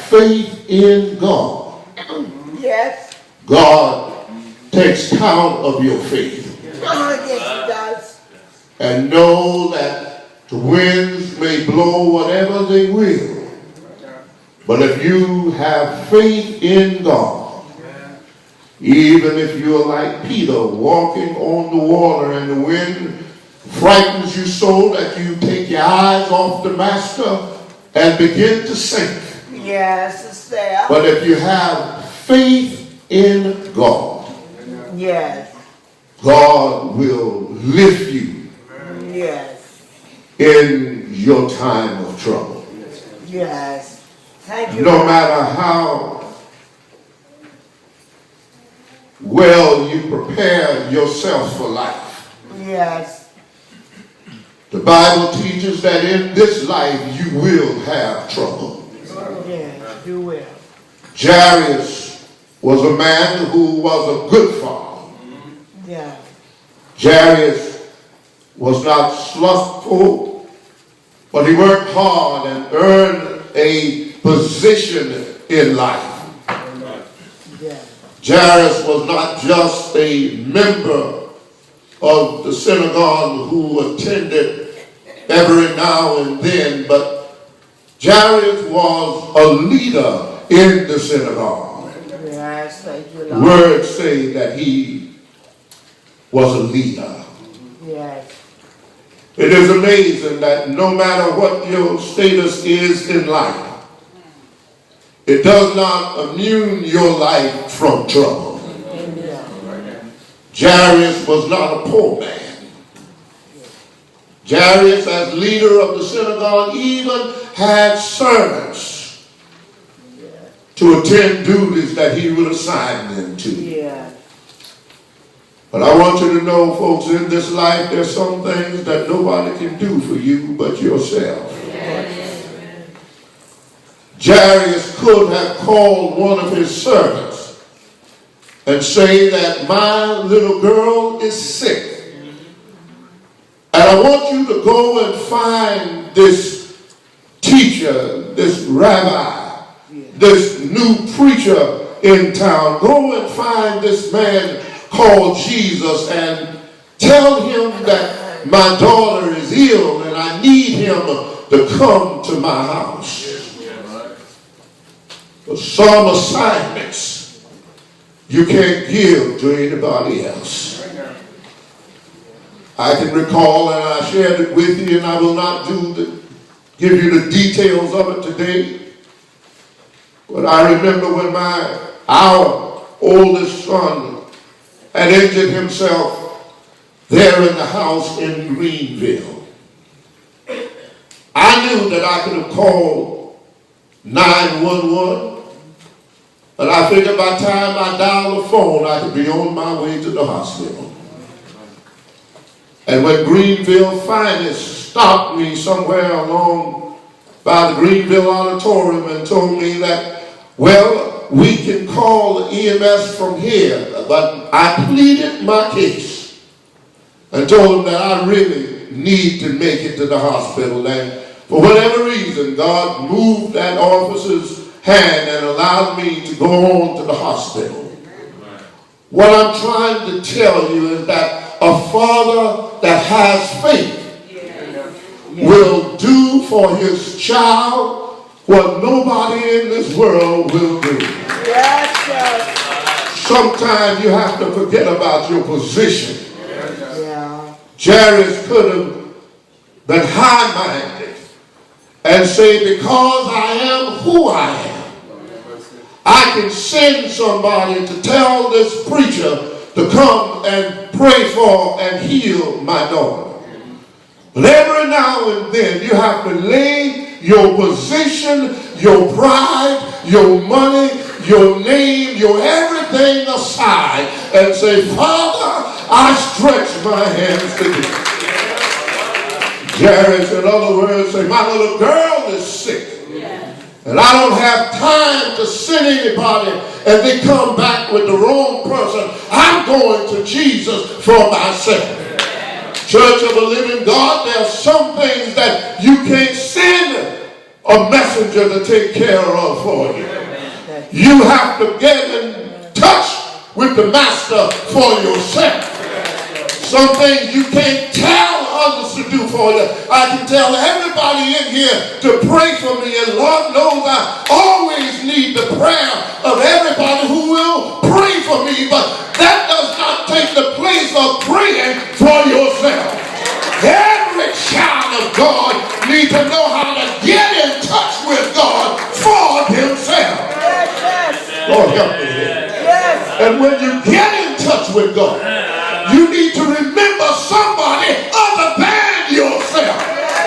faith in God, Yes. God takes count of your faith. Yes, he does. And know that the winds may blow whatever they will. But if you have faith in God, even if you're like Peter walking on the water and the wind frightens you so that you take your eyes off the master and begin to sink. Yes, it's there. But if you have faith in God, Yes. God will lift you Yes. in your time of trouble. Yes. Thank you. No matter how well you prepare yourself for life. Yes. The Bible teaches that in this life you will have trouble. Yes, you will. Jairus was a man who was a good father. Yeah. Jairus was not slothful, but he worked hard and earned a position in life. Yeah. Jairus was not just a member of the synagogue who attended every now and then, but Jairus was a leader in the synagogue. Yes, thank you, Lord. Words say that he was a leader. Yes. It is amazing that no matter what your status is in life, it does not immune your life from trouble. Jairus was not a poor man. Jairus, as leader of the synagogue, even had servants to attend duties that he would assign them to. Yeah. But I want you to know, folks, in this life, there's some things that nobody can do for you but yourself. Jairus could have called one of his servants and say that my little girl is sick. And I want you to go and find this teacher, this rabbi, this new preacher in town. Go and find this man called Jesus and tell him that my daughter is ill and I need him to come to my house. But some assignments you can't give to anybody else. I can recall, and I shared it with you, and I will not give you the details of it today. But I remember when our oldest son had injured himself there in the house in Greenville. I knew that I could have called 911. But I figured by the time I dialed the phone, I could be on my way to the hospital. And when Greenville finally stopped me somewhere along by the Greenville Auditorium and told me that, well, we can call the EMS from here, but I pleaded my case and told them that I really need to make it to the hospital. And for whatever reason, God moved that officer's hand and allowed me to go on to the hospital. What I'm trying to tell you is that a father that has faith will do for his child what nobody in this world will do. Yes, sir. Sometimes you have to forget about your position. Yeah. Jairus could have been high-minded and say, because I am who I am, I can send somebody to tell this preacher to come and pray for and heal my daughter. But every now and then you have to lay your position, your pride, your money, your name, your everything aside and say, Father, I stretch my hands to thee. Jairus, in other words, say, my little girl is sick. And I don't have time to send anybody and they come back with the wrong person. I'm going to Jesus for myself. Church of the living God, there are some things that you can't send a messenger to take care of for you. You have to get in touch with the master for yourself. Some things you can't tell others to do for you. I can tell everybody in here to pray for me, and Lord knows I always need the prayer of everybody who will pray for me, but that does not take the place of praying for yourself. Every child of God needs to know how to get in touch with God for themselves. Lord help me here. And when you get in touch with God, you need to remember somebody other than yourself.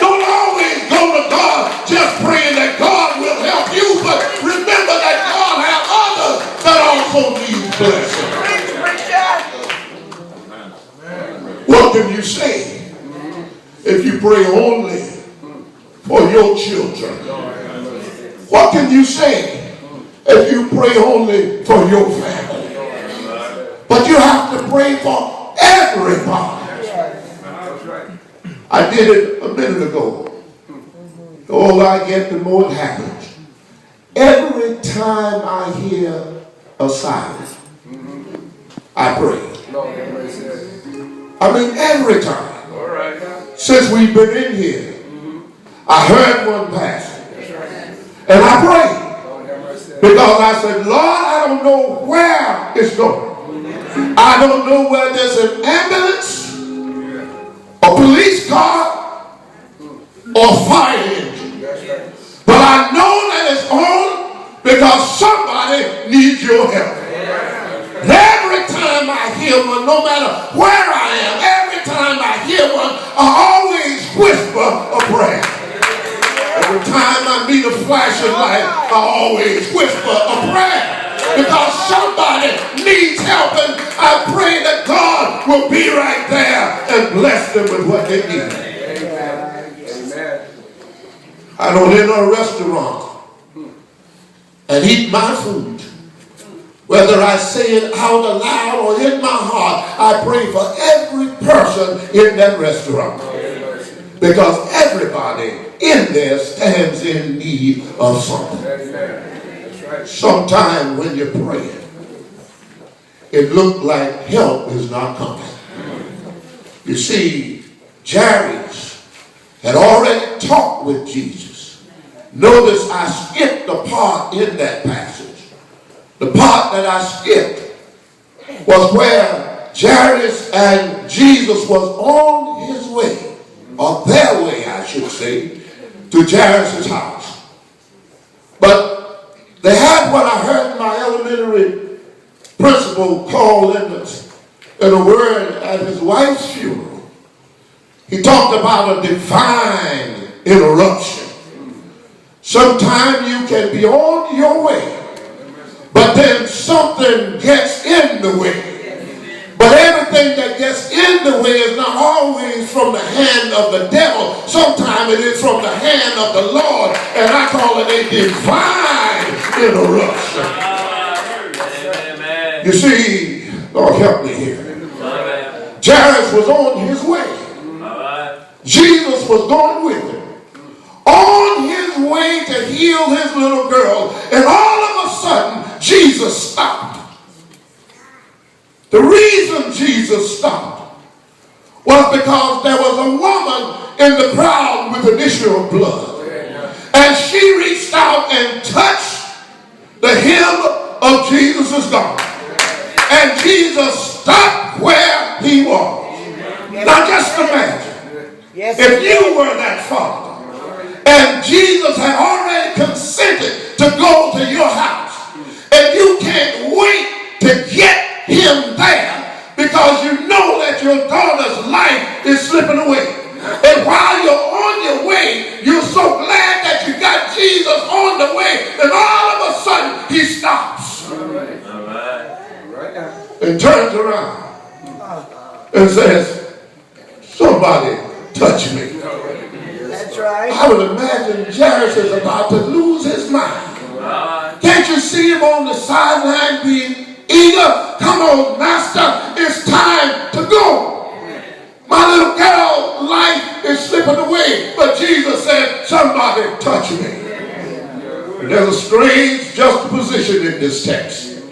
Don't always go to God just praying that God will help you, but remember that God has others that also need blessing. What can you say if you pray only for your children? What can you say if you pray only for your family? But you have to pray for everybody. I did it a minute ago. The older I get, the more it happens. Every time I hear a silence, I pray. I mean, every time. Since we've been in here, I heard one passage, and I prayed. Because I said, Lord, I don't know where it's going. I don't know whether there's an ambulance, a police car, or fire engine. But I know that it's on because somebody needs your help. And every time I hear one, no matter where I am, every time I hear one, I always whisper a prayer. Every time I meet a flashing light, I always whisper a prayer. Because somebody needs help, and I pray that God will be right there and bless them with what they need. Amen. I don't enter a restaurant and eat my food. Whether I say it out aloud or in my heart, I pray for every person in that restaurant. Because everybody in there stands in need of something. Sometime when you're praying, it looked like help is not coming. You see, Jairus had already talked with Jesus. Notice I skipped the part in that passage. The part that I skipped was where Jairus and Jesus was on his way, or their way, I should say, to Jairus' house. But they had what I heard my elementary principal call in a word at his wife's funeral. He talked about a divine interruption. Sometimes you can be on your way, but then something gets in the way. But everything that gets in the way is not always from the hand of the devil. Sometimes it is from the hand of the Lord, and I call it a divine interruption. Amen. You see, Lord help me here. Jairus was on his way. Jesus was going with him. On his way to heal his little girl, and all of a sudden, Jesus stopped. The reason Jesus stopped was because there was a woman in the crowd with an issue of blood. And she reached out and touched the hem of Jesus' garment. And Jesus stopped where he was. Now just imagine, if you were that father, and Jesus had already consented to go to your house, and you can't wait to get him there because you know that your daughter's life is slipping away. And while you're on your way, you're so glad that you got Jesus on the way, and all of a sudden he stops. And turns around and says, somebody touch me. That's right. I would imagine Jairus is about to lose his mind. Can't you see him on the sideline being eager? Come on, master, it's time to go. My little girl's life is slipping away. But Jesus said, somebody touch me. There's a strange juxtaposition in this text.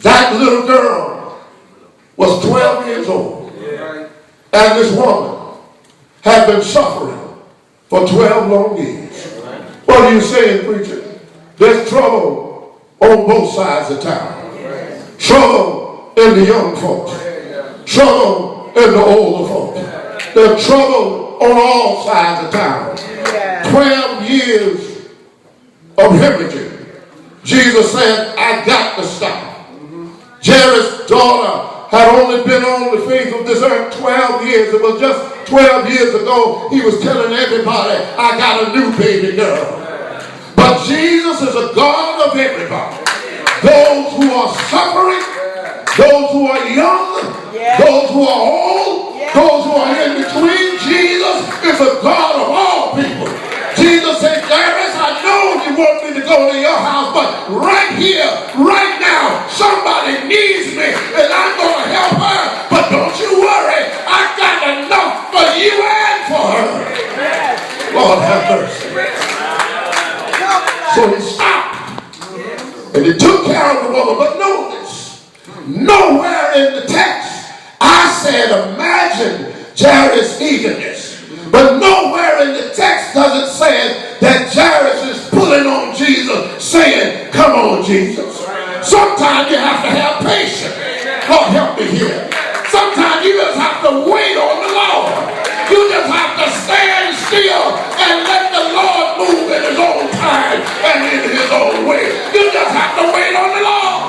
That little girl was 12 years old. And this woman had been suffering for 12 long years. What are you saying, preacher? There's trouble on both sides of town. Trouble in the young folks. Trouble in the older folks. There's trouble on all sides of town. 12 years of hemorrhaging. Jesus said, I got to stop. Jairus' daughter had only been on the face of this earth 12 years. It was just 12 years ago he was telling everybody, I got a new baby girl. But Jesus is a God of everybody. Those who are suffering, those who are young, those who are old, those who are in between. Jesus is a God of all people. Jesus said, Jairus, I know you want me to go to your house, but right here, right now, somebody needs me, and I'm going to help her. But don't you worry, I got enough for you and for her. Lord have mercy. So he stopped, and he took care of the woman. But notice, nowhere in the text, I said, imagine Jairus' eagerness. But nowhere in the text does it say that Jairus is pulling on Jesus, saying, come on, Jesus. Sometimes you have to have patience. Lord, help me here. Sometimes you just have to wait on the Lord. You just have to stand still and let the Lord move in his own time and in his own way. You just have to wait on the Lord.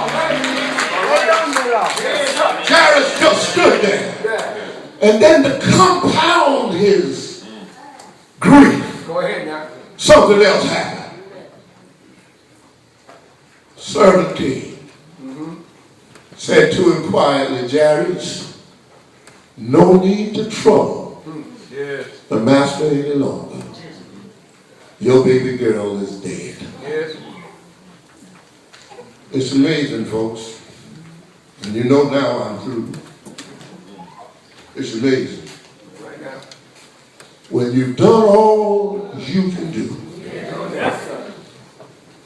Jairus just stood there. And then to compound his grief, go ahead now. Something else happened. Servant came, said to him quietly, Jairus, no need to trouble the master any longer. Your baby girl is dead. It's amazing, folks. And you know now I'm through. It's amazing. Right now. When you've done all you can do.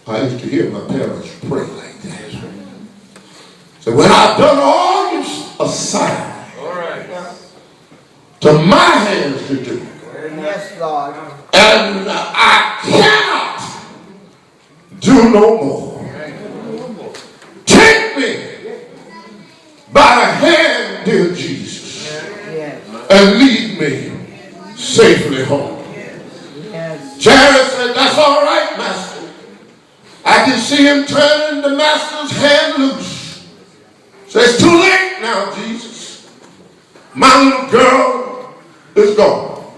I used to hear my parents pray like that. So when I've done all you assign to my hands to do. Yes, Lord. And I cannot do no more. Take me by the hand, dear Jesus, and lead me safely home. Jairus said, that's all right, master. I can see him turning the master's hand loose. Says, too late now, Jesus. My little girl is gone.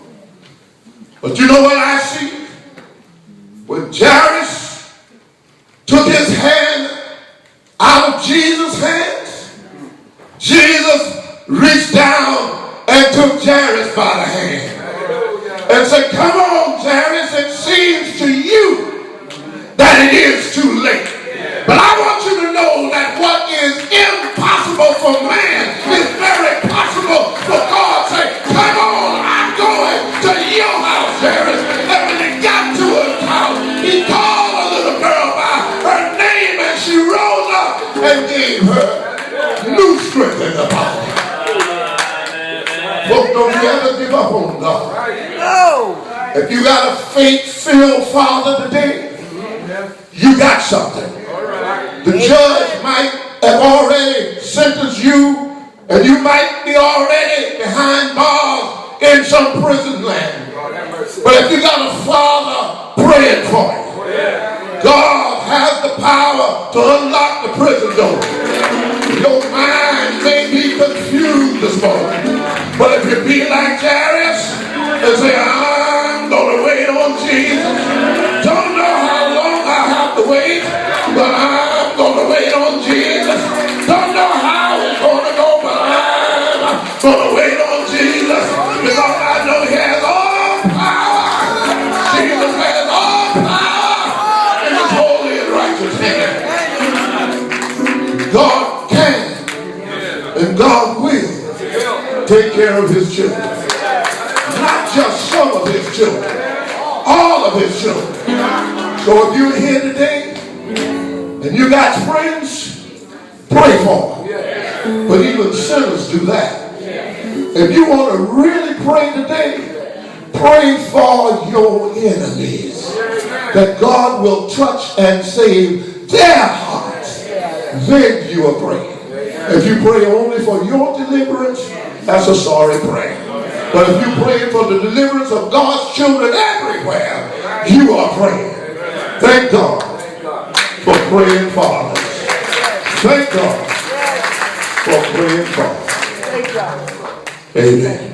But you know what I see? When Jairus took his hand out of Jesus' hands, Jesus reached down and took Jairus by the hand and said, come on, Jairus, it seems to you that it is too late. But I want you to know that what is impossible for man is very possible for God. Say, come on, I'm going to your house, Jairus. And when he got to his house, he called a little girl by her name, and she rose up and gave her new strength in the body. Folks, don't you ever give up on God. No. If you got a faith-filled father today, you got something. The judge might have already sentenced you, and you might be already behind bars in some prison land. But if you got a father praying for you, God has the power to unlock the prison door. Your mind may be confused this morning, but if you be like Jairus and say, I'm going to wait on Jesus, don't know how long I have to wait, but I'm going to wait on Jesus. Don't know how it's going to go, but I'm going to wait on Jesus, because I know he has all power. Jesus has all power in his holy and righteous hand. God can and God will take care of his children. Not just some of his children, all of his children. So if you're here today and you got friends, pray for them. But even sinners do that. If you want to really pray today, pray for your enemies, that God will touch and save their hearts. Then you are praying. If you pray only for your deliverance, that's a sorry prayer. But if you pray for the deliverance of God's children everywhere, you are praying. Thank God for praying fathers. Thank God for praying fathers. Amen.